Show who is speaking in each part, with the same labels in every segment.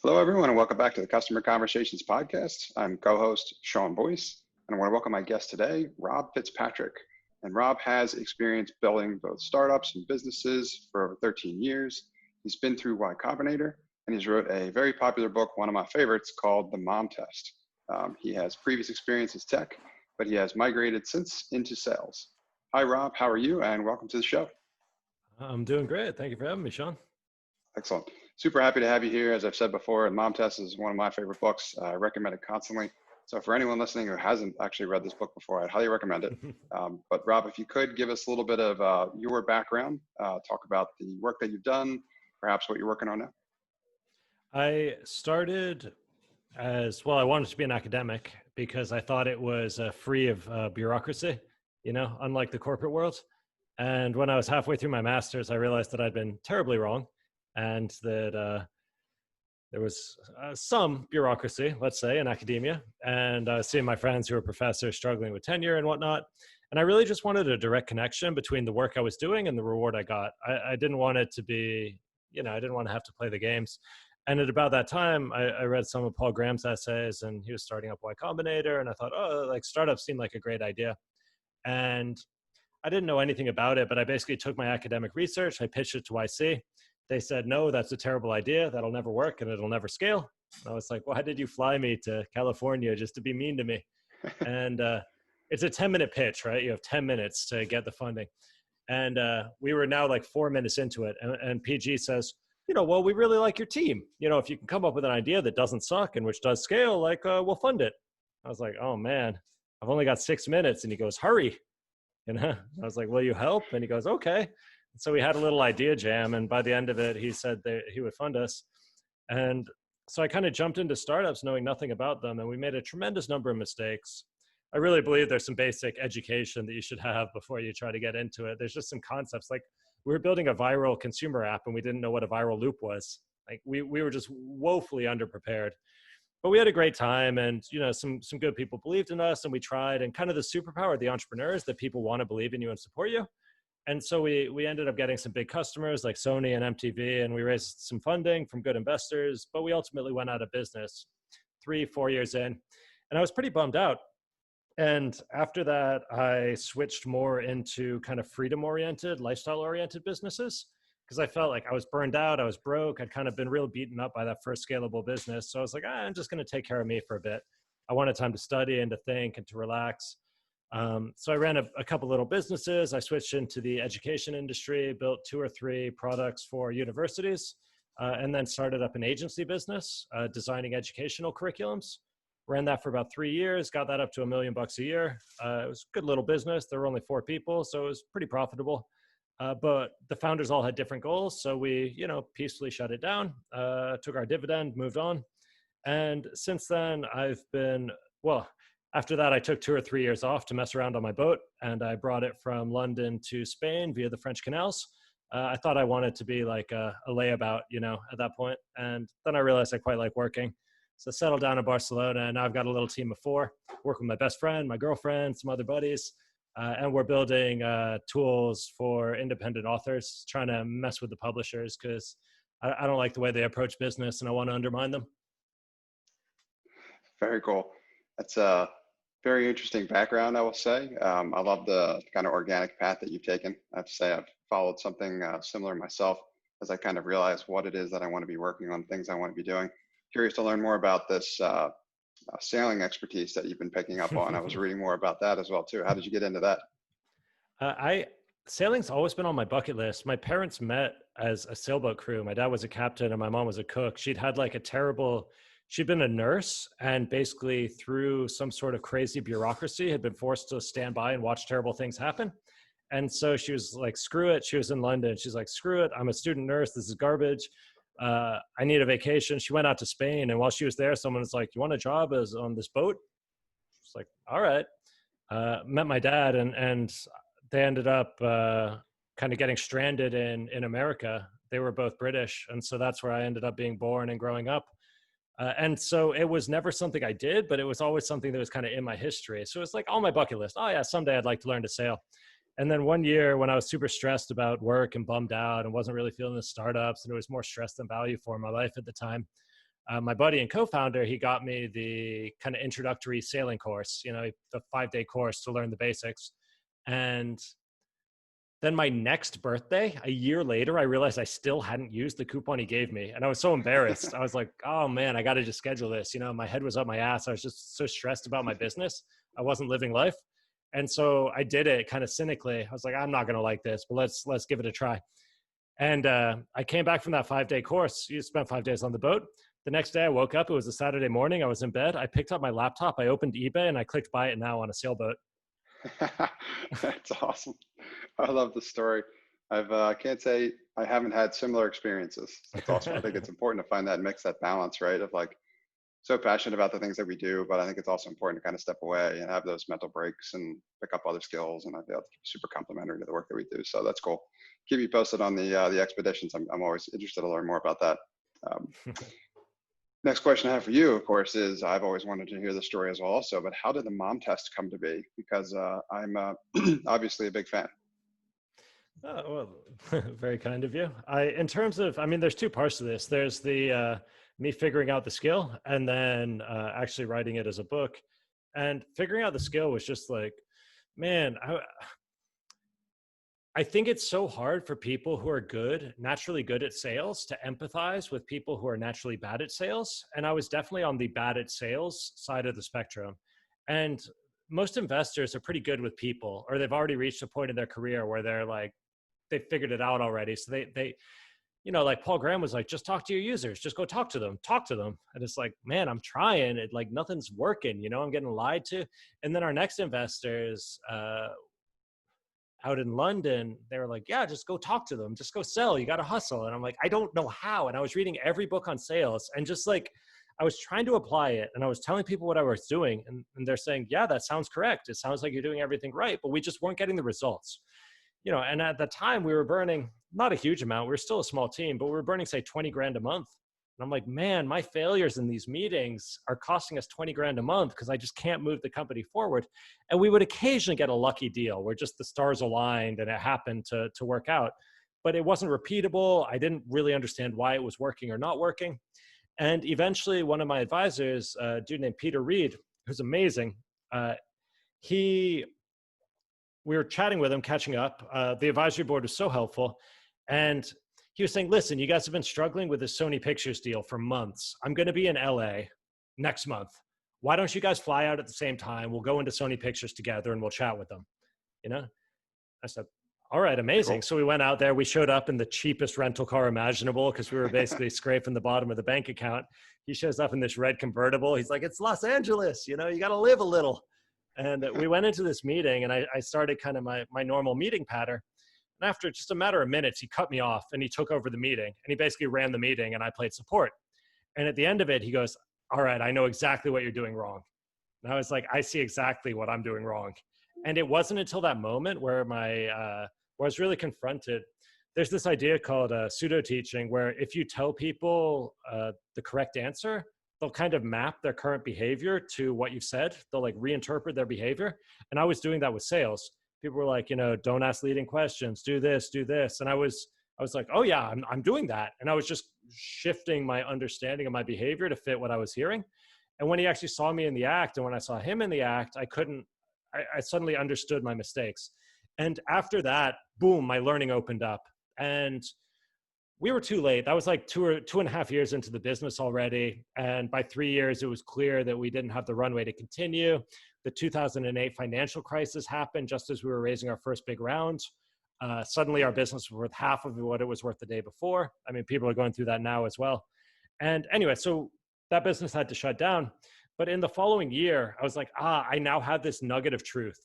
Speaker 1: Hello, everyone, and welcome back to the Customer Conversations podcast. I'm co-host Sean Boyce, and I want to welcome my guest today, Rob FItzpatrick. And Rob has experience building both startups and businesses for over 13 years. He's been through Y Combinator, and he's wrote a very popular book, one of my favorites, called The Mom Test. He has previous experience as tech, but he has migrated since into sales. Hi, Rob. How are you? And welcome to the show.
Speaker 2: I'm doing great. Thank you for having me, Sean.
Speaker 1: Excellent. Super happy to have you here. As I've said before, Mom Test is one of my favorite books. I recommend it constantly. So for anyone listening who hasn't actually read this book before, I'd highly recommend it. But Rob, if you could give us a little bit of your background, talk about the work that you've done, perhaps what you're working on now.
Speaker 2: I started as, well, I wanted to be an academic because I thought it was free of bureaucracy, unlike the corporate world. And when I was halfway through my master's, I realized that I'd been terribly wrong and that there was some bureaucracy, let's say, in academia. And I was seeing my friends who were professors struggling with tenure and whatnot. And I really just wanted a direct connection between the work I was doing and the reward I got. I didn't want it to be, I didn't want to have to play the games. And at about that time, I read some of Paul Graham's essays, and he was starting up Y Combinator. And I thought, startups seemed like a great idea. And I didn't know anything about it, but I basically took my academic research. I pitched it to YC. They said, no, that's a terrible idea. That'll never work and it'll never scale. And I was like, why did you fly me to California just to be mean to me? And it's a 10-minute pitch, right? You have 10 minutes to get the funding. And we were now like 4 minutes into it. And PG says, well, we really like your team. If you can come up with an idea that doesn't suck and which does scale, we'll fund it. I was like, oh man, I've only got 6 minutes. And he goes, hurry. I was like, will you help? And he goes, okay. So we had a little idea jam, and by the end of it, he said that he would fund us. And so I kind of jumped into startups knowing nothing about them, and we made a tremendous number of mistakes. I really believe there's some basic education that you should have before you try to get into it. There's just some concepts, like we were building a viral consumer app, and we didn't know what a viral loop was. Like we were just woefully underprepared. But we had a great time, and some good people believed in us, and we tried. And kind of the superpower of the entrepreneur is that people want to believe in you and support you. And so we ended up getting some big customers like Sony and MTV, and we raised some funding from good investors, but we ultimately went out of business 3-4 years in, and I was pretty bummed out. And after that, I switched more into kind of freedom-oriented, lifestyle-oriented businesses because I felt like I was burned out, I was broke, I'd kind of been real beaten up by that first scalable business. So I was like, I'm just going to take care of me for a bit. I wanted time to study and to think and to relax. So I ran a couple little businesses. I switched into the education industry, built 2 or 3 products for universities, and then started up an agency business, designing educational curriculums. Ran that for about 3 years, got that up to $1 million a year. It was a good little business. There were only 4 people, so it was pretty profitable. But the founders all had different goals. So we, peacefully shut it down, took our dividend, moved on. And since then after that, I took 2 or 3 years off to mess around on my boat, and I brought it from London to Spain via the French canals. I thought I wanted to be like a layabout, at that point. And then I realized I quite like working. So I settled down in Barcelona, and now I've got a little team of 4, working with my best friend, my girlfriend, some other buddies. And we're building tools for independent authors, trying to mess with the publishers because I don't like the way they approach business, and I want to undermine them.
Speaker 1: Very cool. That's a very interesting background, I will say. I love the kind of organic path that you've taken. I have to say I've followed something similar myself as I kind of realize what it is that I want to be working on, things I want to be doing. Curious to learn more about this sailing expertise that you've been picking up on. I was reading more about that as well too. How did you get into that?
Speaker 2: Sailing's always been on my bucket list. My parents met as a sailboat crew. My dad was a captain and my mom was a cook. She'd been a nurse, and basically through some sort of crazy bureaucracy had been forced to stand by and watch terrible things happen. And so she was like, screw it. She was in London. She's like, screw it. I'm a student nurse. This is garbage. I need a vacation. She went out to Spain, and while she was there, someone was like, you want a job as on this boat? She's like, all right. Met my dad, and they ended up kind of getting stranded in America. They were both British. And so that's where I ended up being born and growing up. And so it was never something I did, but it was always something that was kind of in my history. So it's like on my bucket list. Oh yeah, someday I'd like to learn to sail. And then one year when I was super stressed about work and bummed out and wasn't really feeling the startups, and it was more stress than value for my life at the time, my buddy and co-founder, he got me the kind of introductory sailing course, the 5-day course to learn the basics. And then my next birthday, a year later, I realized I still hadn't used the coupon he gave me. And I was so embarrassed. I was like, oh man, I got to just schedule this. My head was up my ass. I was just so stressed about my business. I wasn't living life. And so I did it kind of cynically. I was like, I'm not going to like this, but let's give it a try. And I came back from that 5-day course. You spent 5 days on the boat. The next day I woke up, it was a Saturday morning. I was in bed. I picked up my laptop. I opened eBay and I clicked buy it now on a sailboat.
Speaker 1: That's awesome. I love the story. I can't say I haven't had similar experiences. That's awesome. I think it's important to find that mix, that balance, right? Of like, so passionate about the things that we do, but I think it's also important to kind of step away and have those mental breaks and pick up other skills. And I feel it's super complementary to the work that we do. So that's cool. Keep me posted on the expeditions. I'm always interested to learn more about that. Next question I have for you, of course, is I've always wanted to hear the story as well also, but how did the Mom Test come to be? Because I'm obviously a big fan.
Speaker 2: Oh, well, very kind of you. There's two parts to this. There's the me figuring out the skill and then actually writing it as a book. And figuring out the skill was just like, man, I think it's so hard for people who are naturally good at sales to empathize with people who are naturally bad at sales. And I was definitely on the bad at sales side of the spectrum. And most investors are pretty good with people, or they've already reached a point in their career where they're like, they figured it out already. So they like Paul Graham was like, just talk to your users, just go talk to them. And it's like, man, I'm trying it. Like nothing's working, I'm getting lied to. And then our next investors, out in London, they were like, yeah, just go talk to them. Just go sell. You got to hustle. And I'm like, I don't know how. And I was reading every book on sales and just like, I was trying to apply it and I was telling people what I was doing. And they're saying, yeah, that sounds correct. It sounds like you're doing everything right, but we just weren't getting the results. And at the time we were burning not a huge amount. We were still a small team, but we were burning say 20 grand a month. And I'm like, man, my failures in these meetings are costing us 20 grand a month because I just can't move the company forward. And we would occasionally get a lucky deal where just the stars aligned and it happened to work out. But it wasn't repeatable. I didn't really understand why it was working or not working. And eventually one of my advisors, a dude named Peter Reed, who's amazing, we were chatting with him, catching up. The advisory board was so helpful. And he was saying, listen, you guys have been struggling with this Sony Pictures deal for months. I'm going to be in LA next month. Why don't you guys fly out at the same time? We'll go into Sony Pictures together and we'll chat with them. I said, all right, amazing. Cool. So we went out there. We showed up in the cheapest rental car imaginable because we were basically scraping the bottom of the bank account. He shows up in this red convertible. He's like, it's Los Angeles. You got to live a little. And we went into this meeting and I started kind of my normal meeting pattern. And after just a matter of minutes, he cut me off and he took over the meeting and he basically ran the meeting and I played support. And at the end of it, he goes, all right, I know exactly what you're doing wrong. And I was like, I see exactly what I'm doing wrong. And it wasn't until that moment where where I was really confronted. There's this idea called pseudo teaching, where if you tell people the correct answer, they'll kind of map their current behavior to what you've said. They'll like reinterpret their behavior. And I was doing that with sales. People were like, don't ask leading questions, do this. And I was like, oh yeah, I'm doing that. And I was just shifting my understanding of my behavior to fit what I was hearing. And when he actually saw me in the act and when I saw him in the act, I suddenly understood my mistakes. And after that, boom, my learning opened up. And we were too late. That was like 2.5 years into the business already. And by 3 years, it was clear that we didn't have the runway to continue. The 2008 financial crisis happened just as we were raising our first big round. Suddenly our business was worth half of what it was worth the day before. I mean, people are going through that now as well. And anyway, so that business had to shut down. But in the following year, I was like, I now have this nugget of truth,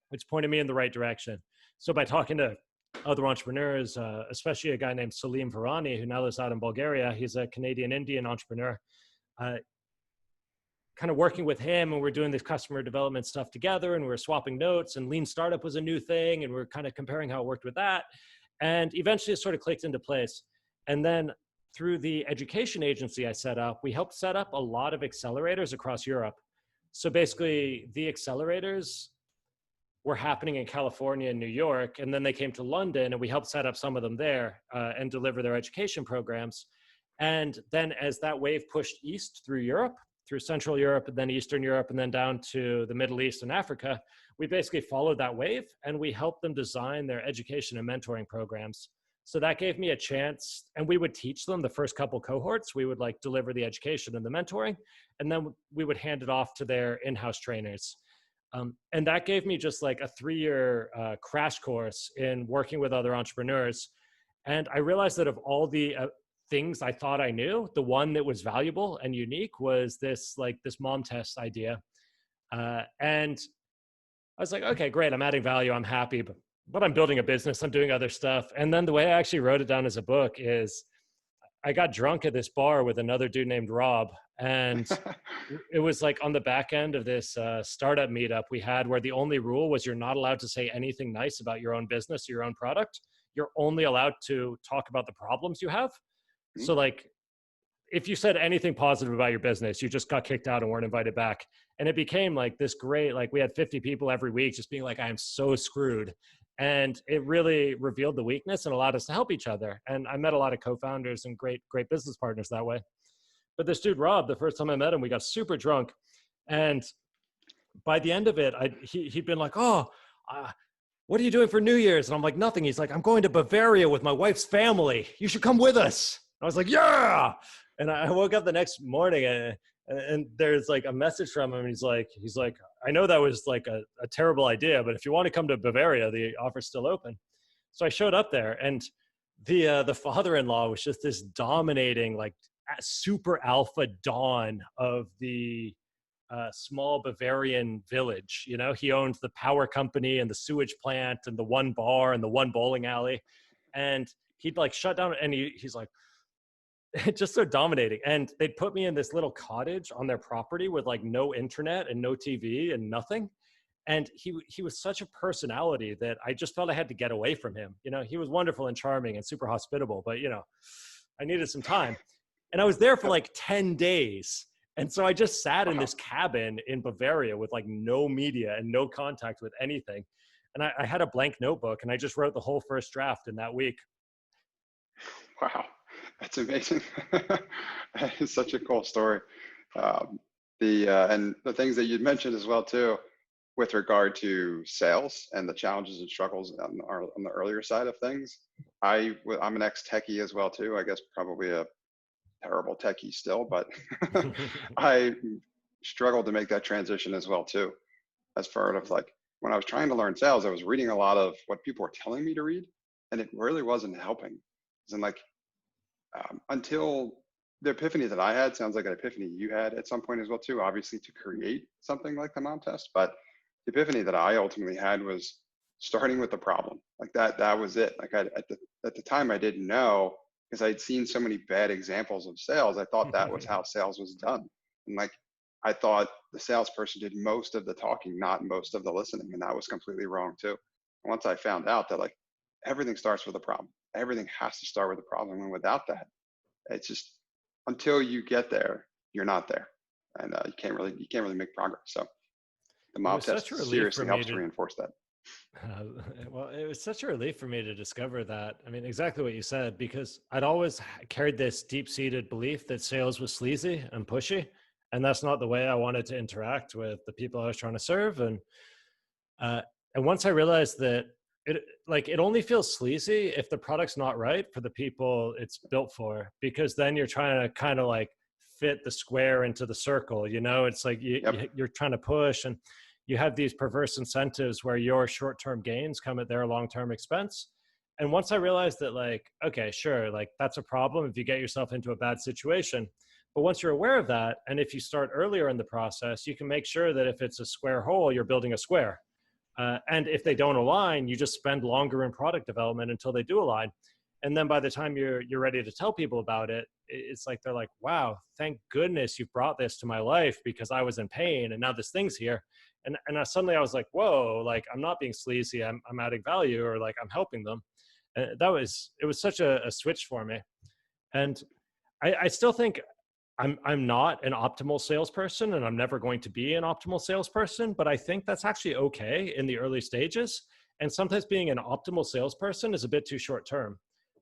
Speaker 2: which pointed me in the right direction. So by talking to other entrepreneurs, especially a guy named Salim Varani, who now lives out in Bulgaria, he's a Canadian-Indian entrepreneur, kind of working with him, and we're doing this customer development stuff together, and we're swapping notes, and lean startup was a new thing, and we're kind of comparing how it worked with that. And eventually it sort of clicked into place. And then through the education agency I set up, we helped set up a lot of accelerators across Europe. So basically the accelerators were happening in California and New York, and then they came to London and we helped set up some of them there and deliver their education programs. And then as that wave pushed east through Europe, through Central Europe, and then Eastern Europe, and then down to the Middle East and Africa, we basically followed that wave and we helped them design their education and mentoring programs. So that gave me a chance, and we would teach them the first couple cohorts. We would like deliver the education and the mentoring, and then we would hand it off to their in-house trainers. And that gave me just like a 3-year crash course in working with other entrepreneurs. And I realized that of all the things I thought I knew, the one that was valuable and unique was this mom test idea. And I was like, okay, great. I'm adding value. I'm happy, but I'm building a business. I'm doing other stuff. And then the way I actually wrote it down as a book is I got drunk at this bar with another dude named Rob. And it was like on the back end of this startup meetup we had, where the only rule was you're not allowed to say anything nice about your own business or your own product. You're only allowed to talk about the problems you have. Mm-hmm. So like, if you said anything positive about your business, you just got kicked out and weren't invited back. And it became like this great, like we had 50 people every week just being like, I am so screwed. And it really revealed the weakness and allowed us to help each other. And I met a lot of co-founders and great business partners that way. But this dude, Rob, the first time I met him, we got super drunk. And by the end of it, he'd been like, what are you doing for New Year's? And I'm like, nothing. He's like, I'm going to Bavaria with my wife's family. You should come with us. I was like, yeah. And I woke up the next morning and there's like a message from him. He's like, I know that was like a terrible idea, but if you want to come to Bavaria, the offer's still open. So I showed up there, and the father-in-law was just this dominating, like super alpha don of the small Bavarian village. You know, he owned the power company and the sewage plant and the one bar and the one bowling alley. And he'd like shut down, and he's like, just so dominating. And they'd put me in this little cottage on their property with like no internet and no TV and nothing. And he was such a personality that I just felt I had to get away from him. You know, he was wonderful and charming and super hospitable, but you know, I needed some time. And I was there for like 10 days. And so I just sat in this cabin in Bavaria with like no media and no contact with anything. And I had a blank notebook, and I just wrote the whole first draft in that week.
Speaker 1: Wow. That's amazing. It's such a cool story. And the things that you'd mentioned as well too, with regard to sales and the challenges and struggles on the earlier side of things. I'm an ex-techie as well too. I guess probably a terrible techie still, but I struggled to make that transition as well too. As far as like when I was trying to learn sales, I was reading a lot of what people were telling me to read, and it really wasn't helping. And like until the epiphany that I had, sounds like an epiphany you had at some point as well too, obviously to create something like the Mom Test. But the epiphany that I ultimately had was starting with the problem. Like that was it. Like at the time I didn't know, because I'd seen so many bad examples of sales. I thought that was how sales was done. And like, I thought the salesperson did most of the talking, not most of the listening. And that was completely wrong too. And once I found out that like everything starts with a problem, everything has to start with a problem. And without that, it's just, until you get there, you're not there. And you can't really make progress. So the Mom Test seriously helps to reinforce that.
Speaker 2: Well, it was such a relief for me to discover that. I mean, exactly what you said, because I'd always carried this deep-seated belief that sales was sleazy and pushy, and that's not the way I wanted to interact with the people I was trying to serve. And once I realized that it only feels sleazy if the product's not right for the people it's built for, because then you're trying to kind of like fit the square into the circle. You know, it's like you're trying to push, and you have these perverse incentives where your short-term gains come at their long-term expense. And once I realized that, like, okay, sure, like that's a problem if you get yourself into a bad situation. But once you're aware of that, and if you start earlier in the process, you can make sure that if it's a square hole, you're building a square. And if they don't align, you just spend longer in product development until they do align. And then by the time you're ready to tell people about it, it's like, they're like, wow, thank goodness you brought this to my life, because I was in pain and now this thing's here. And suddenly I was like, whoa, like I'm not being sleazy. I'm adding value, or like I'm helping them. And it was such a switch for me. And I still think I'm not an optimal salesperson, and I'm never going to be an optimal salesperson, but I think that's actually okay in the early stages. And sometimes being an optimal salesperson is a bit too short term.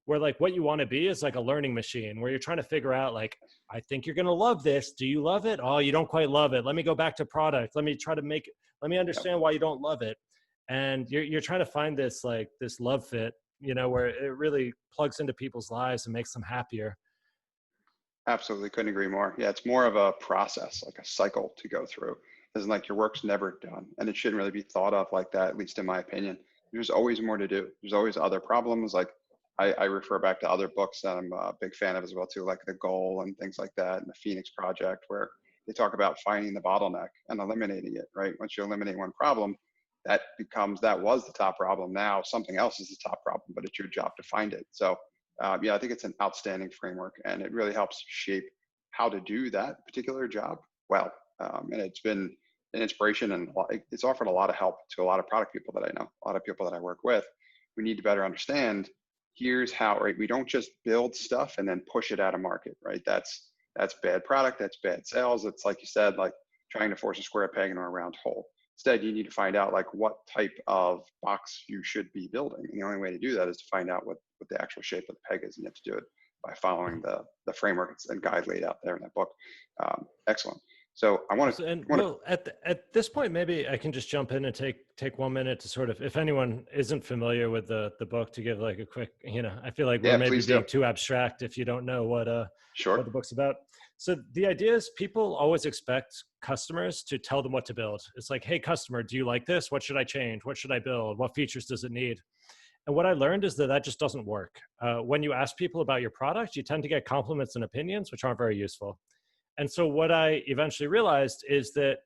Speaker 2: where like what you want to be is like a learning machine where you're trying to figure out like, I think you're going to love this. Do you love it? Oh, you don't quite love it. Let me go back to product. Let me try to make it, let me
Speaker 1: Yep.
Speaker 2: understand why you don't love it. And you're trying to find this, like this love fit, you know, where it really plugs into people's lives and makes them happier.
Speaker 1: Absolutely, couldn't agree more. Yeah, it's more of a process, like a cycle to go through. It's like your work's never done, and it shouldn't really be thought of like that, at least in my opinion. There's always more to do. There's always other problems. Like I refer back to other books that I'm a big fan of as well too, like The Goal and things like that, and the Phoenix Project, where they talk about finding the bottleneck and eliminating it. Right, once you eliminate one problem, that was the top problem. Now something else is the top problem, but it's your job to find it. So yeah, I think it's an outstanding framework, and it really helps shape how to do that particular job well. And it's been an inspiration, and it's offered a lot of help to a lot of product people that I know, a lot of people that I work with. We need to better understand. Here's how, right? We don't just build stuff and then push it out of market, right? That's bad product. That's bad sales. It's like you said, like trying to force a square peg into a round hole. Instead, you need to find out like what type of box you should be building. And the only way to do that is to find out what the actual shape of the peg is. And you have to do it by following the framework and guide laid out there in that book. Excellent. So I want to,
Speaker 2: well, at this point, maybe I can just jump in and take 1 minute to sort of, if anyone isn't familiar with the book, to give like a quick, you know, I feel like we're maybe being too abstract if you don't know what the book's about. So the idea is people always expect customers to tell them what to build. It's like, hey, customer, do you like this? What should I change? What should I build? What features does it need? And what I learned is that just doesn't work. When you ask people about your product, you tend to get compliments and opinions, which aren't very useful. And so what I eventually realized is that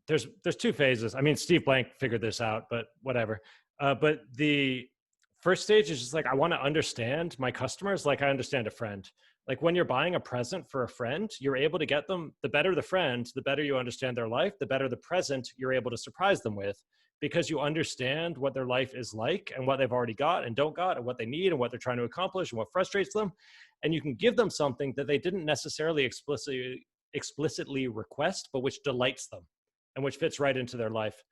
Speaker 2: there's two phases. I mean, Steve Blank figured this out, but whatever. But the first stage is just like, I want to understand my customers like I understand a friend. Like when you're buying a present for a friend, you're able to get them, the better the friend, the better you understand their life, the better the present you're able to surprise them with, because you understand what their life is like and what they've already got and don't got and what they need and what they're trying to accomplish and what frustrates them. And you can give them something that they didn't necessarily explicitly request, but which delights them and which fits right into their life.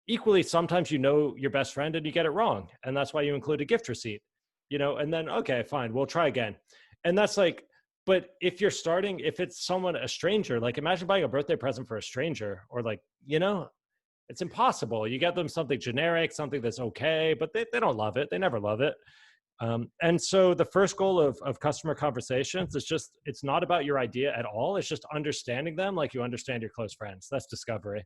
Speaker 2: Equally, sometimes you know your best friend and you get it wrong. And that's why you include a gift receipt, you know, and then, okay, fine, we'll try again. And that's like, but if you're starting, if it's someone, a stranger, like imagine buying a birthday present for a stranger, or like, you know, it's impossible. You get them something generic, something that's okay, but they don't love it. They never love it. And so the first goal of customer conversations is just, it's not about your idea at all. It's just understanding them like you understand your close friends. That's discovery.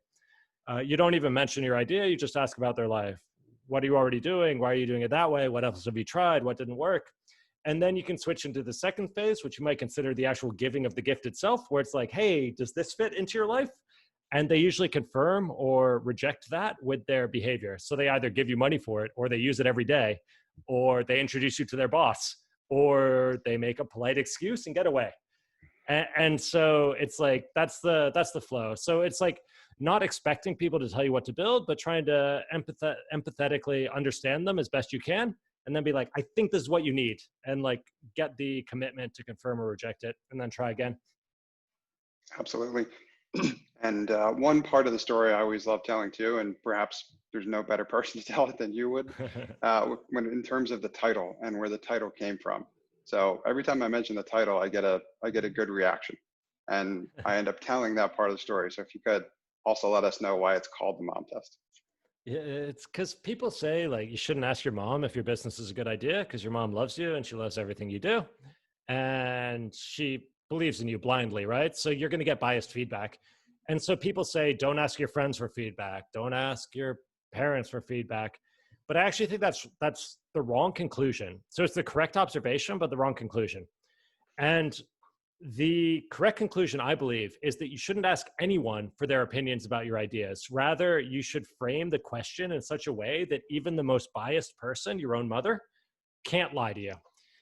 Speaker 2: You don't even mention your idea. You just ask about their life. What are you already doing? Why are you doing it that way? What else have you tried? What didn't work? And then you can switch into the second phase, which you might consider the actual giving of the gift itself, where it's like, hey, does this fit into your life? And they usually confirm or reject that with their behavior. So they either give you money for it, or they use it every day, or they introduce you to their boss, or they make a polite excuse and get away. And so it's like, that's the flow. So it's like not expecting people to tell you what to build, but trying to empathetically understand them as best you can. And then be like, I think this is what you need. And like, get the commitment to confirm or reject it, and then try again.
Speaker 1: Absolutely. And one part of the story I always love telling too, and perhaps there's no better person to tell it than you would, when in terms of the title and where the title came from. So every time I mention the title, I get a good reaction, and I end up telling that part of the story. So if you could also let us know why it's called the Mom Test.
Speaker 2: Yeah, it's because people say like you shouldn't ask your mom if your business is a good idea because your mom loves you and she loves everything you do, and she believes in you blindly, right? So you're going to get biased feedback. And so people say, don't ask your friends for feedback. Don't ask your parents for feedback. But I actually think that's the wrong conclusion. So it's the correct observation, but the wrong conclusion. And the correct conclusion, I believe, is that you shouldn't ask anyone for their opinions about your ideas. Rather, you should frame the question in such a way that even the most biased person, your own mother, can't lie to you.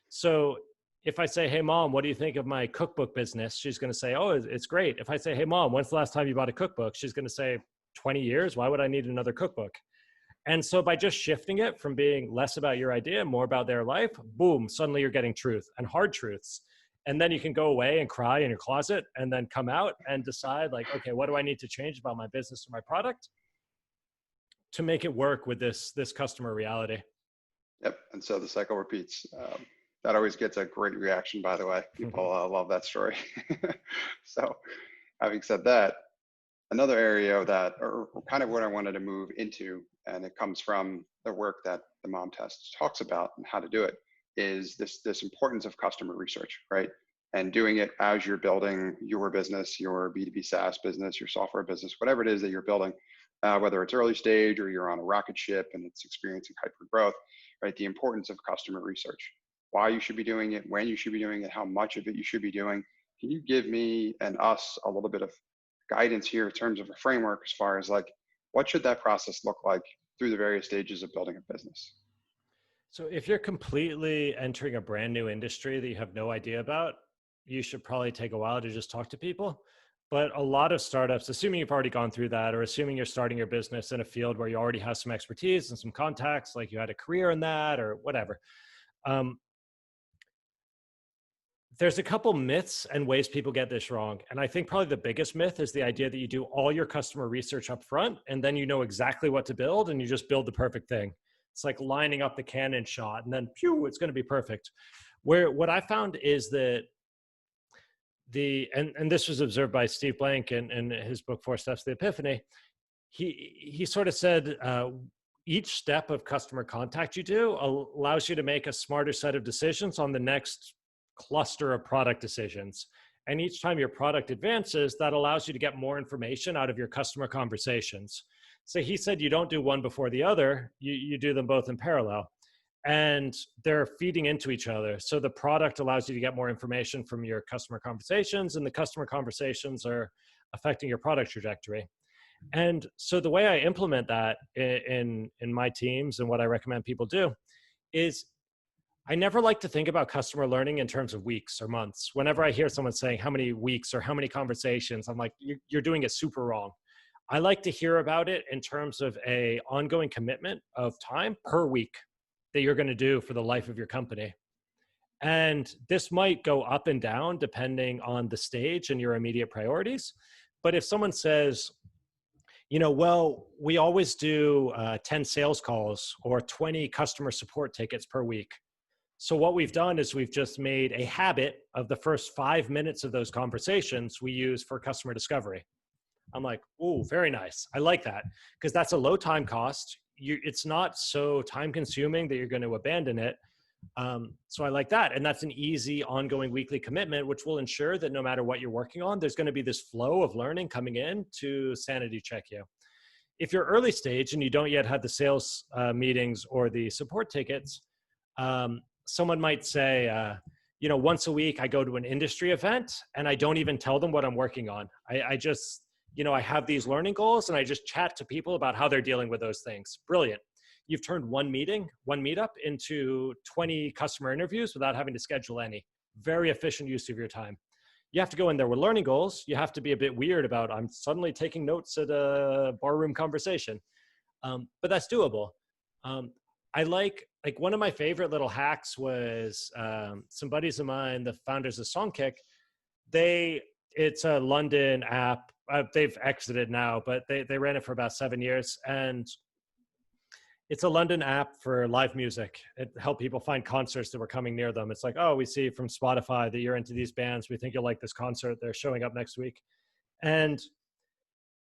Speaker 2: So if I say, hey, mom, what do you think of my cookbook business? She's going to say, oh, it's great. If I say, hey, mom, when's the last time you bought a cookbook? She's going to say, 20 years. Why would I need another cookbook? And so by just shifting it from being less about your idea, more about their life, boom, suddenly you're getting truth and hard truths. And then you can go away and cry in your closet and then come out and decide like, okay, what do I need to change about my business or my product to make it work with this customer reality?
Speaker 1: Yep. And so the cycle repeats. That always gets a great reaction, by the way. People love that story. So having said that, another area that, or kind of what I wanted to move into, and it comes from the work that the Mom Test talks about and how to do it, is this importance of customer research, right? And doing it as you're building your business, your B2B SaaS business, your software business, whatever it is that you're building, whether it's early stage or you're on a rocket ship and it's experiencing hyper growth, right? The importance of customer research, why you should be doing it, when you should be doing it, how much of it you should be doing. Can you give me and us a little bit of guidance here in terms of a framework as far as like, what should that process look like through the various stages of building a business?
Speaker 2: So if you're completely entering a brand new industry that you have no idea about, you should probably take a while to just talk to people. But a lot of startups, assuming you've already gone through that, or assuming you're starting your business in a field where you already have some expertise and some contacts, like you had a career in that or whatever, there's a couple myths and ways people get this wrong. And I think probably the biggest myth is the idea that you do all your customer research up front and then you know exactly what to build and you just build the perfect thing. It's like lining up the cannon shot and then pew, it's going to be perfect. Where what I found is that and this was observed by Steve Blank in his book, 4 Steps to the Epiphany. He sort of said, each step of customer contact you do allows you to make a smarter set of decisions on the next cluster of product decisions. And each time your product advances, that allows you to get more information out of your customer conversations. So he said, you don't do one before the other, you do them both in parallel. And they're feeding into each other. So the product allows you to get more information from your customer conversations, and the customer conversations are affecting your product trajectory. And so the way I implement that in my teams and what I recommend people do is I never like to think about customer learning in terms of weeks or months. Whenever I hear someone saying how many weeks or how many conversations, I'm like, you're doing it super wrong. I like to hear about it in terms of a ongoing commitment of time per week that you're going to do for the life of your company. And this might go up and down depending on the stage and your immediate priorities. But if someone says, well, we always do 10 sales calls or 20 customer support tickets per week. So what we've done is we've just made a habit of the first 5 minutes of those conversations we use for customer discovery. I'm like, oh, very nice. I like that because that's a low time cost. It's not so time consuming that you're going to abandon it. So I like that. And that's an easy ongoing weekly commitment, which will ensure that no matter what you're working on, there's going to be this flow of learning coming in to sanity check you. If you're early stage and you don't yet have the sales meetings or the support tickets, someone might say, once a week I go to an industry event and I don't even tell them what I'm working on. I just, I have these learning goals and I just chat to people about how they're dealing with those things. Brilliant. You've turned one meetup into 20 customer interviews without having to schedule any. Very efficient use of your time. You have to go in there with learning goals. You have to be a bit weird about, I'm suddenly taking notes at a barroom conversation. But that's doable. I like one of my favorite little hacks was some buddies of mine, the founders of Songkick. It's a London app. They've exited now, but they ran it for about 7 years. And it's a London app for live music. It helped people find concerts that were coming near them. It's like, oh, we see from Spotify that you're into these bands. We think you'll like this concert. They're showing up next week. And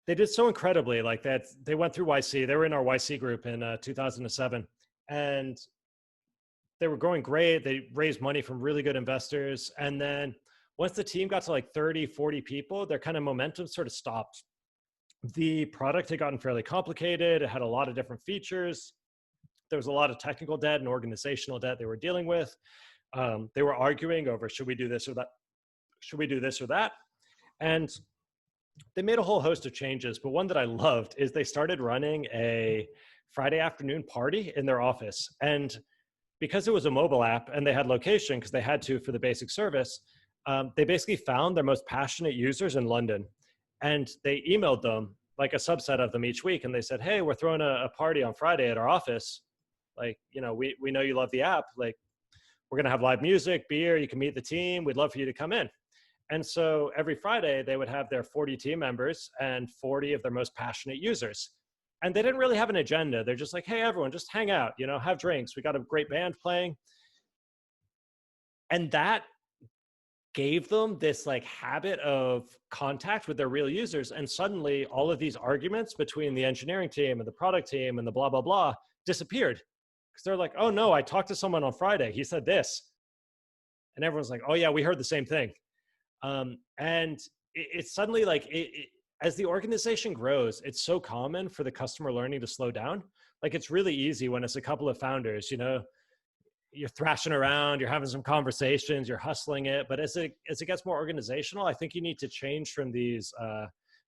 Speaker 2: they did so incredibly like that. They went through YC. They were in our YC group in 2007. And they were growing great. They raised money from really good investors. And then once the team got to like 30, 40 people, their kind of momentum sort of stopped. The product had gotten fairly complicated. It had a lot of different features. There was a lot of technical debt and organizational debt they were dealing with. They were arguing over, should we do this or that? Should we do this or that? And they made a whole host of changes. But one that I loved is they started running a Friday afternoon party in their office. And because it was a mobile app and they had location, because they had to for the basic service, they basically found their most passionate users in London. And they emailed them, like a subset of them each week. And they said, hey, we're throwing a party on Friday at our office. Like, we know you love the app. Like, we're going to have live music, beer. You can meet the team. We'd love for you to come in. And so every Friday, they would have their 40 team members and 40 of their most passionate users. And they didn't really have an agenda. They're just like, hey, everyone, just hang out, have drinks. We got a great band playing. And that gave them this like habit of contact with their real users. And suddenly all of these arguments between the engineering team and the product team and the blah, blah, blah disappeared. Because they're like, oh no, I talked to someone on Friday. He said this. And everyone's like, oh yeah, we heard the same thing. And it's suddenly like, as the organization grows, it's so common for the customer learning to slow down. Like it's really easy when it's a couple of founders, you're thrashing around, you're having some conversations, you're hustling it. But as it gets more organizational, I think you need to change from these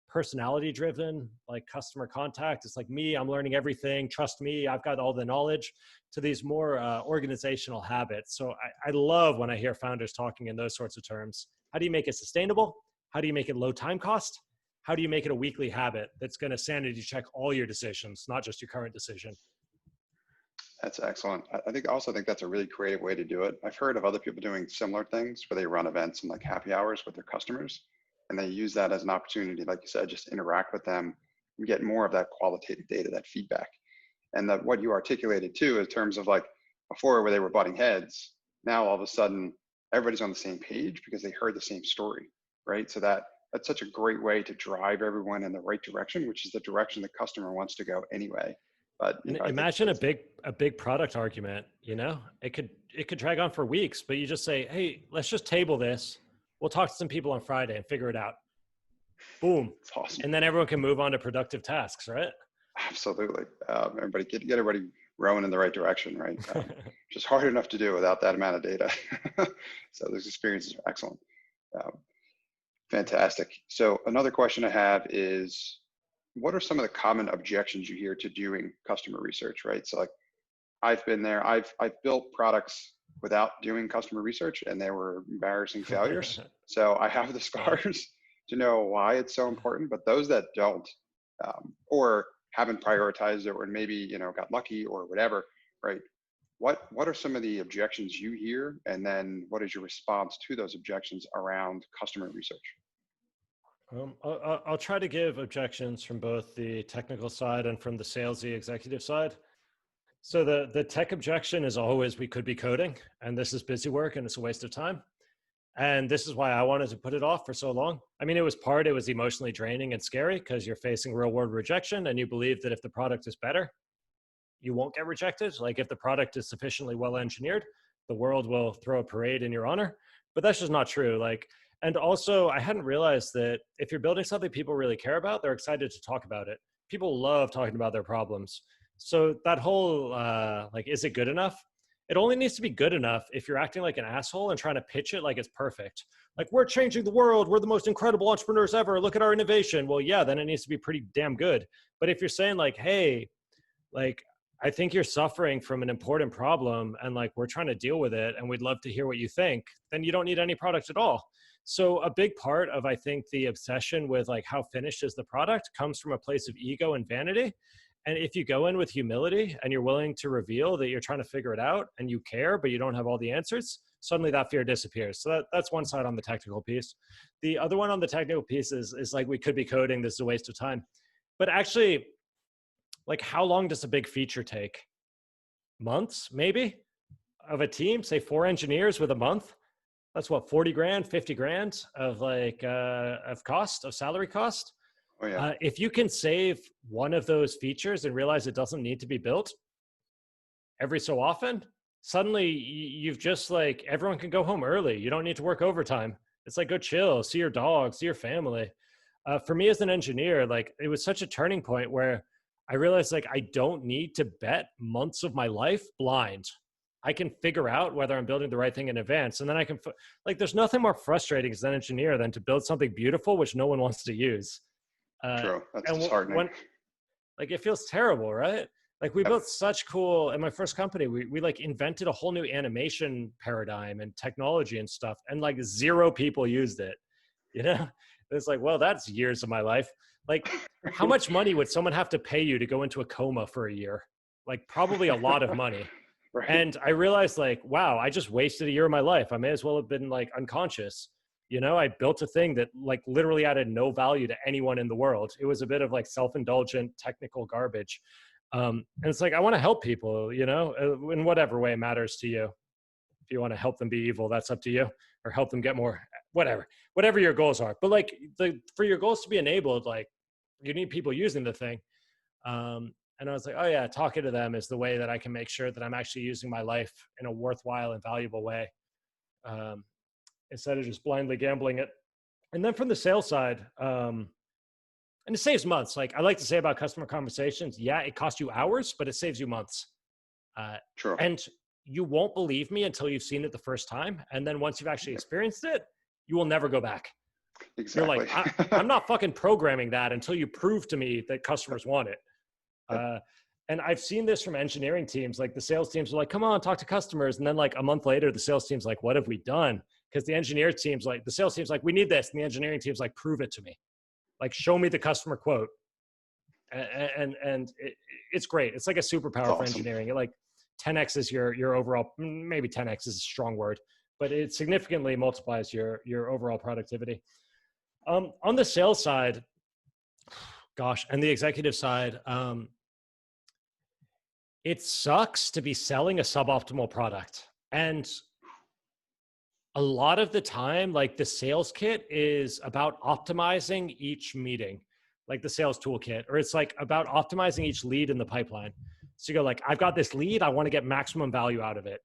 Speaker 2: personality driven, like customer contact. It's like me, I'm learning everything. Trust me, I've got all the knowledge, to these more organizational habits. So I love when I hear founders talking in those sorts of terms. How do you make it sustainable? How do you make it low time cost? How do you make it a weekly habit that's going to sanity check all your decisions, not just your current decision?
Speaker 1: That's excellent. I also think that's a really creative way to do it. I've heard of other people doing similar things where they run events and like happy hours with their customers, and they use that as an opportunity, like you said, just interact with them and get more of that qualitative data, that feedback. And that what you articulated too, in terms of like before where they were butting heads, now all of a sudden everybody's on the same page because they heard the same story, right? So that's such a great way to drive everyone in the right direction, which is the direction the customer wants to go anyway. But
Speaker 2: imagine a big product argument, it could drag on for weeks, but you just say, hey, let's just table this. We'll talk to some people on Friday and figure it out. Boom.
Speaker 1: It's awesome.
Speaker 2: And then everyone can move on to productive tasks, right?
Speaker 1: Absolutely. Everybody get everybody rowing in the right direction, right? Just hard enough to do without that amount of data. So those experiences are excellent. Fantastic. So another question I have is, what are some of the common objections you hear to doing customer research, right? So like I've been there, I've built products without doing customer research and they were embarrassing failures. So I have the scars to know why it's so important, but those that don't, or haven't prioritized it, or maybe, got lucky or whatever, right? What are some of the objections you hear? And then what is your response to those objections around customer research?
Speaker 2: I'll try to give objections from both the technical side and from the salesy executive side. So the tech objection is always, we could be coding and this is busy work and it's a waste of time. And this is why I wanted to put it off for so long. I mean, it was emotionally draining and scary because you're facing real world rejection and you believe that if the product is better, you won't get rejected. Like if the product is sufficiently well engineered, the world will throw a parade in your honor. But that's just not true. And also I hadn't realized that if you're building something people really care about, they're excited to talk about it. People love talking about their problems. So that whole, is it good enough? It only needs to be good enough if you're acting like an asshole and trying to pitch it like it's perfect. Like, we're changing the world. We're the most incredible entrepreneurs ever. Look at our innovation. Well, yeah, then it needs to be pretty damn good. But if you're saying like, hey, I think you're suffering from an important problem and we're trying to deal with it and we'd love to hear what you think, then you don't need any product at all. So a big part of, I think, the obsession with how finished is the product comes from a place of ego and vanity. And if you go in with humility and you're willing to reveal that you're trying to figure it out and you care, but you don't have all the answers, suddenly that fear disappears. So that's one side on the technical piece. The other one on the technical piece is we could be coding, this is a waste of time. But actually, how long does a big feature take? Months, maybe, of a team, say 4 engineers with a month. That's what, 40 grand, 50 grand of of salary cost.
Speaker 1: Oh, yeah.
Speaker 2: If you can save one of those features and realize it doesn't need to be built every so often, suddenly you've just everyone can go home early. You don't need to work overtime. It's go chill, see your dog, see your family. For me as an engineer, it was such a turning point where I realized I don't need to bet months of my life blind. I can figure out whether I'm building the right thing in advance. And then I can, there's nothing more frustrating as an engineer than to build something beautiful, which no one wants to use.
Speaker 1: True. That's disheartening.
Speaker 2: It feels terrible, right? We built such cool, in my first company, we invented a whole new animation paradigm and technology and stuff. And 0 people used it, It's well, that's years of my life. How much money would someone have to pay you to go into a coma for a year? Probably a lot of money. Right. And I realized wow, I just wasted a year of my life. I may as well have been unconscious. I built a thing that like literally added no value to anyone in the world. It was a bit of like self-indulgent technical garbage. And it's like, I want to help people, in whatever way matters to you. If you want to help them be evil, that's up to you, or help them get more, whatever your goals are. But like for your goals to be enabled, like you need people using the thing. And I was like, oh yeah, talking to them is the way that I can make sure that I'm actually using my life in a worthwhile and valuable way. Instead of just blindly gambling it. And then from the sales side, and it saves months. Like I like to say about customer conversations, yeah, it costs you hours, but it saves you months.
Speaker 1: True.
Speaker 2: And you won't believe me until you've seen it the first time. And then once you've actually experienced it, you will never go back.
Speaker 1: Exactly.
Speaker 2: You're like, I'm not fucking programming that until you prove to me that customers want it. And I've seen this from engineering teams. Like the sales teams are like, come on, talk to customers. And then like a month later, the sales team's like, what have we done? Because the engineer team's like, the sales team's like, we need this. And the engineering team's like, prove it to me. Like, show me the customer quote. And it's great. It's like a superpower for engineering. It like 10X is your overall, maybe 10X is a strong word, but it significantly multiplies your overall productivity. On the sales side, gosh, and the executive side, it sucks to be selling a suboptimal product. And a lot of the time, like the sales kit is about optimizing each meeting, like the sales toolkit, or it's like about optimizing each lead in the pipeline. So you go like, I've got this lead, I want to get maximum value out of it.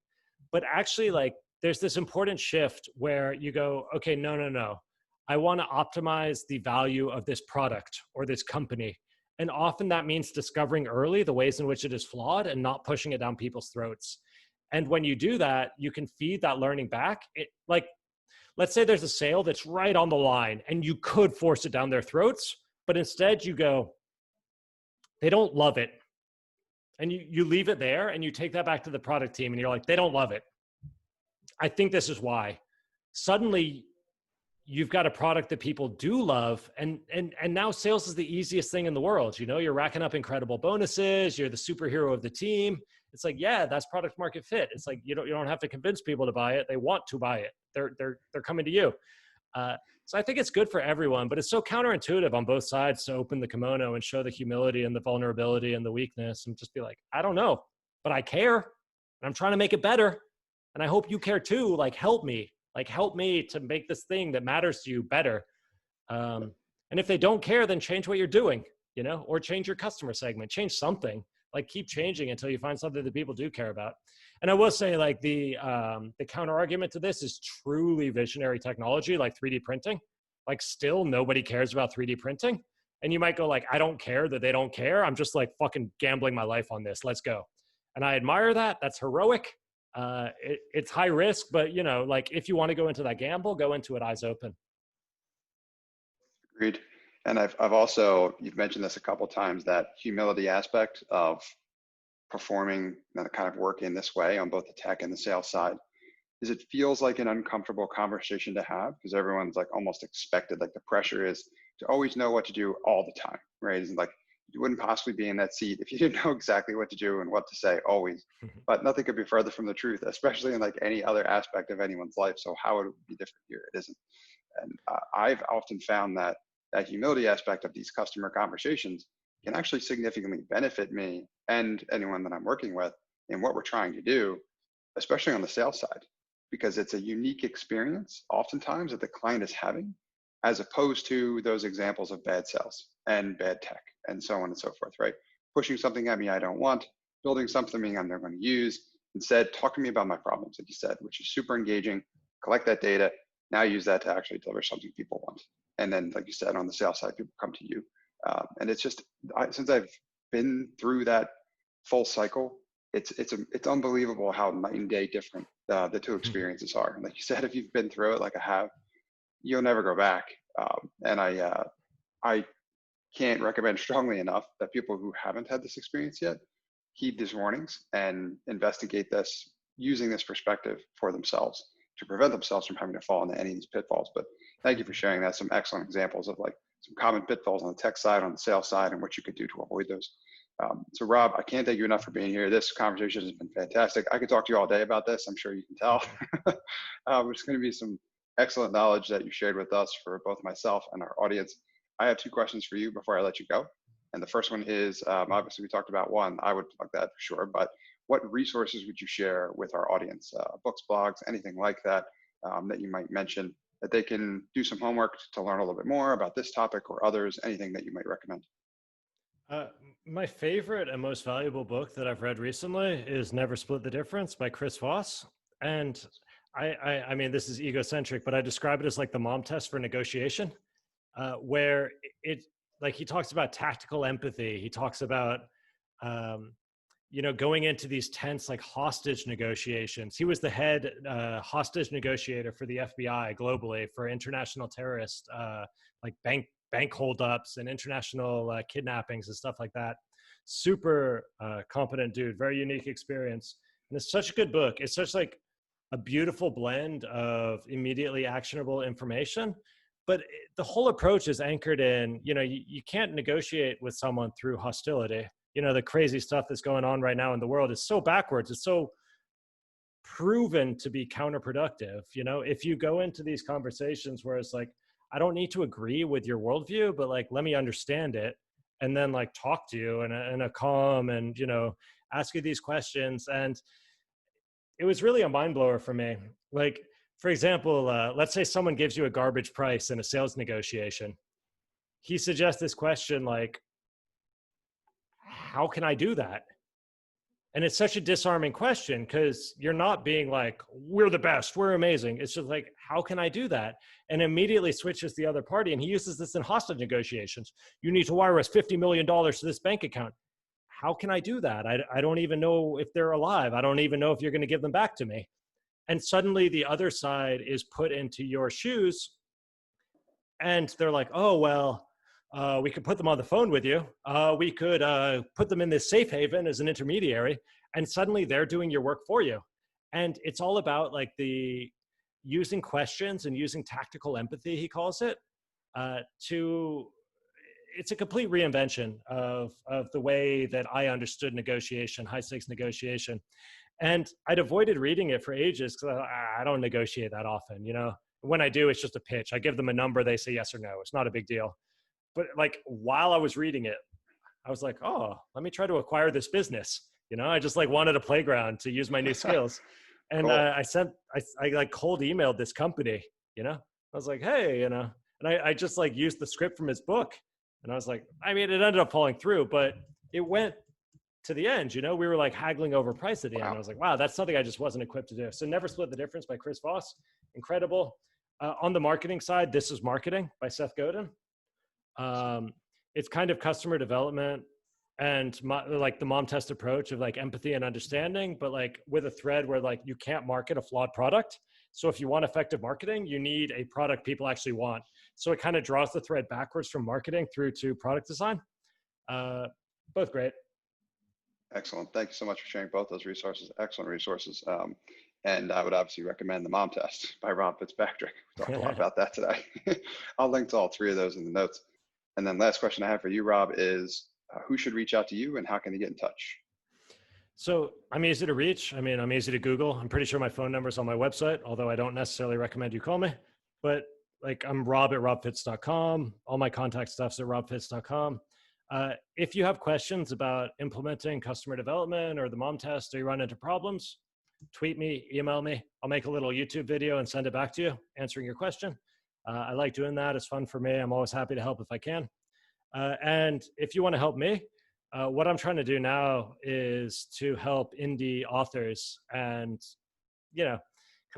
Speaker 2: But actually like there's this important shift where you go, okay, no. I want to optimize the value of this product or this company. And often that means discovering early the ways in which it is flawed and not pushing it down people's throats. And when you do that, you can feed that learning back. Like, let's say there's a sale that's right on the line and you could force it down their throats, but instead you go, they don't love it. And you leave it there and you take that back to the product team and you're like, they don't love it. I think this is why. Suddenly you've got a product that people do love. And now sales is the easiest thing in the world. You're racking up incredible bonuses. You're the superhero of the team. It's like, yeah, that's product market fit. It's like, you don't have to convince people to buy it. They want to buy it. They're coming to you. So I think it's good for everyone, but it's so counterintuitive on both sides to open the kimono and show the humility and the vulnerability and the weakness and just be like, I don't know, but I care and I'm trying to make it better. And I hope you care too. Like, help me to make this thing that matters to you better. And if they don't care, then change what you're doing, or change your customer segment, change something. Like keep changing until you find something that people do care about. And I will say like the counter argument to this is truly visionary technology, like 3D printing. Like still nobody cares about 3D printing. And you might go like, I don't care that they don't care. I'm just like fucking gambling my life on this. Let's go. And I admire that. That's heroic. It's high risk, but like if you want to go into that gamble, go into it eyes open.
Speaker 1: Agreed. And I've also, you've mentioned this a couple of times, that humility aspect of performing that kind of work in this way on both the tech and the sales side, is it feels like an uncomfortable conversation to have because everyone's like almost expected, like the pressure is to always know what to do all the time, right? It's like you wouldn't possibly be in that seat if you didn't know exactly what to do and what to say always. But nothing could be further from the truth, especially in like any other aspect of anyone's life. So how would it be different here? It isn't. And I've often found that humility aspect of these customer conversations can actually significantly benefit me and anyone that I'm working with in what we're trying to do, especially on the sales side, because it's a unique experience oftentimes that the client is having, as opposed to those examples of bad sales and bad tech and so on and so forth, right? Pushing something at me I don't want, building something I'm never going to use. Instead, talk to me about my problems, like you said, which is super engaging. Collect that data, now use that to actually deliver something people want. And then, like you said, on the sales side, people come to you. And it's just, since I've been through that full cycle, it's unbelievable how night and day different the two experiences are. And like you said, if you've been through it like I have, you'll never go back. And I can't recommend strongly enough that people who haven't had this experience yet heed these warnings and investigate this using this perspective for themselves to prevent themselves from having to fall into any of these pitfalls. But thank you for sharing that. Some excellent examples of like some common pitfalls on the tech side, on the sales side, and what you could do to avoid those. So Rob, I can't thank you enough for being here. This conversation has been fantastic. I could talk to you all day about this. I'm sure you can tell. There's going to be some excellent knowledge that you shared with us for both myself and our audience. I have two questions for you before I let you go. And the first one is, obviously we talked about one, I would plug that for sure, but what resources would you share with our audience? Books, blogs, anything like that, that you might mention that they can do some homework to learn a little bit more about this topic or others, anything that you might recommend?
Speaker 2: Uh, my favorite and most valuable book that I've read recently is Never Split the Difference by Chris Voss. And I mean, this is egocentric, but I describe it as like the mom test for negotiation, where like he talks about tactical empathy. He talks about, going into these tense, like hostage negotiations. He was the head hostage negotiator for the FBI globally for international terrorist, like bank holdups and international kidnappings and stuff like that. Super competent dude, very unique experience. And it's such a good book. It's such like a beautiful blend of immediately actionable information. But the whole approach is anchored in, you can't negotiate with someone through hostility. The crazy stuff that's going on right now in the world is so backwards. It's so proven to be counterproductive. If you go into these conversations where it's like, I don't need to agree with your worldview, but like, let me understand it. And then like talk to you in a calm and, ask you these questions. And it was really a mind blower for me. Like, for example, let's say someone gives you a garbage price in a sales negotiation. He suggests this question like, how can I do that? And it's such a disarming question because you're not being like, we're the best, we're amazing. It's just like, how can I do that? And immediately switches the other party. And he uses this in hostage negotiations. You need to wire us $50 million to this bank account. How can I do that? I don't even know if they're alive. I don't even know if you're going to give them back to me. And suddenly the other side is put into your shoes. And they're like, oh, well, we could put them on the phone with you. We could put them in this safe haven as an intermediary. And suddenly they're doing your work for you. And it's all about like the using questions and using tactical empathy, he calls it, it's a complete reinvention of the way that I understood negotiation, high stakes negotiation. And I'd avoided reading it for ages because I don't negotiate that often. When I do, it's just a pitch. I give them a number, they say yes or no. It's not a big deal. But like while I was reading it, I was like, oh, let me try to acquire this business. I just like wanted a playground to use my new skills. And
Speaker 1: Cool.
Speaker 2: I like cold emailed this company, I was like, hey, and I just like used the script from his book. And I was like, I mean, it ended up falling through, but it went to the end, we were like haggling over price at the end. I was like, wow, that's something I just wasn't equipped to do. So Never Split the Difference by Chris Voss. Incredible. On the marketing side, This Is Marketing by Seth Godin. It's kind of customer development and like the mom test approach of like empathy and understanding, but like with a thread where like you can't market a flawed product. So if you want effective marketing, you need a product people actually want. So it kind of draws the thread backwards from marketing through to product design. Both great.
Speaker 1: Excellent. Thank you so much for sharing both those resources. Excellent resources. And I would obviously recommend The Mom Test by Rob FItzpatrick. We talked a lot about that today. I'll link to all three of those in the notes. And then last question I have for you, Rob, is who should reach out to you and how can they get in touch?
Speaker 2: So I'm easy to reach. I mean, I'm easy to Google. I'm pretty sure my phone number is on my website, although I don't necessarily recommend you call me. But like I'm Rob at robfitz.com. All my contact stuff's at robfitz.com. If you have questions about implementing customer development or the mom test or you run into problems, tweet me, email me. I'll make a little YouTube video and send it back to you, answering your question. I like doing that. It's fun for me. I'm always happy to help if I can. And if you want to help me, what I'm trying to do now is to help indie authors and, kind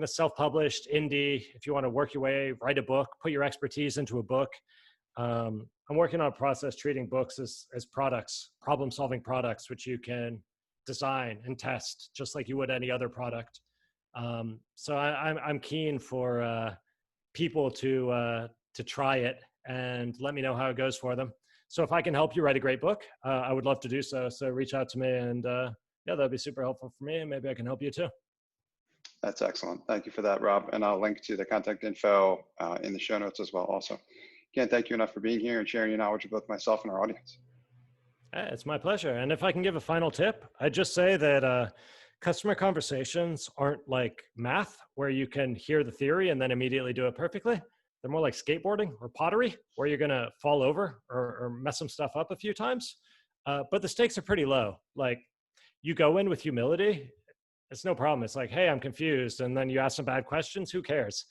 Speaker 2: of self-published indie. If you want to work your way, write a book, put your expertise into a book. I'm working on a process treating books as products, problem-solving products, which you can design and test just like you would any other product. So I'm keen for people to try it and let me know how it goes for them. So if I can help you write a great book, I would love to do so. So reach out to me and that'd be super helpful for me and maybe I can help you too.
Speaker 1: That's excellent. Thank you for that, Rob. And I'll link to the contact info in the show notes as well also. Can't thank you enough for being here and sharing your knowledge with both myself and our audience.
Speaker 2: It's my pleasure. And if I can give a final tip, I'd just say that Customer conversations aren't like math where you can hear the theory and then immediately do it perfectly. They're more like skateboarding or pottery where you're going to fall over or mess some stuff up a few times. But the stakes are pretty low. Like you go in with humility. It's no problem. It's like, hey, I'm confused. And then you ask some bad questions. Who cares?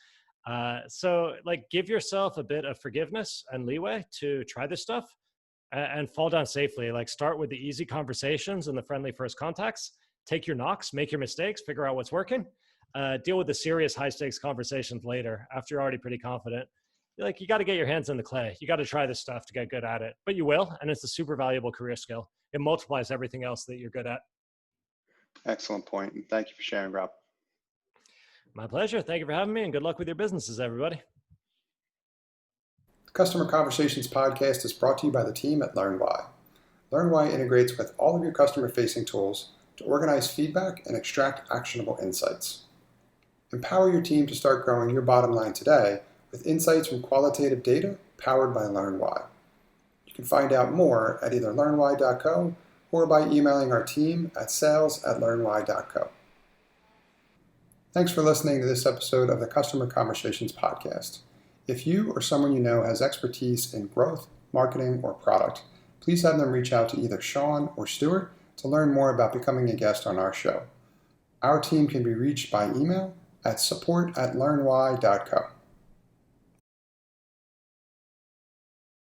Speaker 2: So like give yourself a bit of forgiveness and leeway to try this stuff and fall down safely. Like start with the easy conversations and the friendly first contacts. Take your knocks, make your mistakes, figure out what's working. Deal with the serious high stakes conversations later after you're already pretty confident. Like you got to get your hands in the clay. You got to try this stuff to get good at it, but you will. And it's a super valuable career skill. It multiplies everything else that you're good at.
Speaker 1: Excellent point. And thank you for sharing, Rob.
Speaker 2: My pleasure. Thank you for having me and good luck with your businesses, everybody.
Speaker 3: The Customer Conversations podcast is brought to you by the team at LearnWhy. LearnWhy integrates with all of your customer-facing tools to organize feedback and extract actionable insights. Empower your team to start growing your bottom line today with insights from qualitative data powered by LearnWhy. You can find out more at either learnwhy.co or by emailing our team at sales@learnwhy.co. Thanks for listening to this episode of the Customer Conversations podcast. If you or someone you know has expertise in growth, marketing, or product, please have them reach out to either Sean or Stuart to learn more about becoming a guest on our show. Our team can be reached by email at support@learnwhy.co.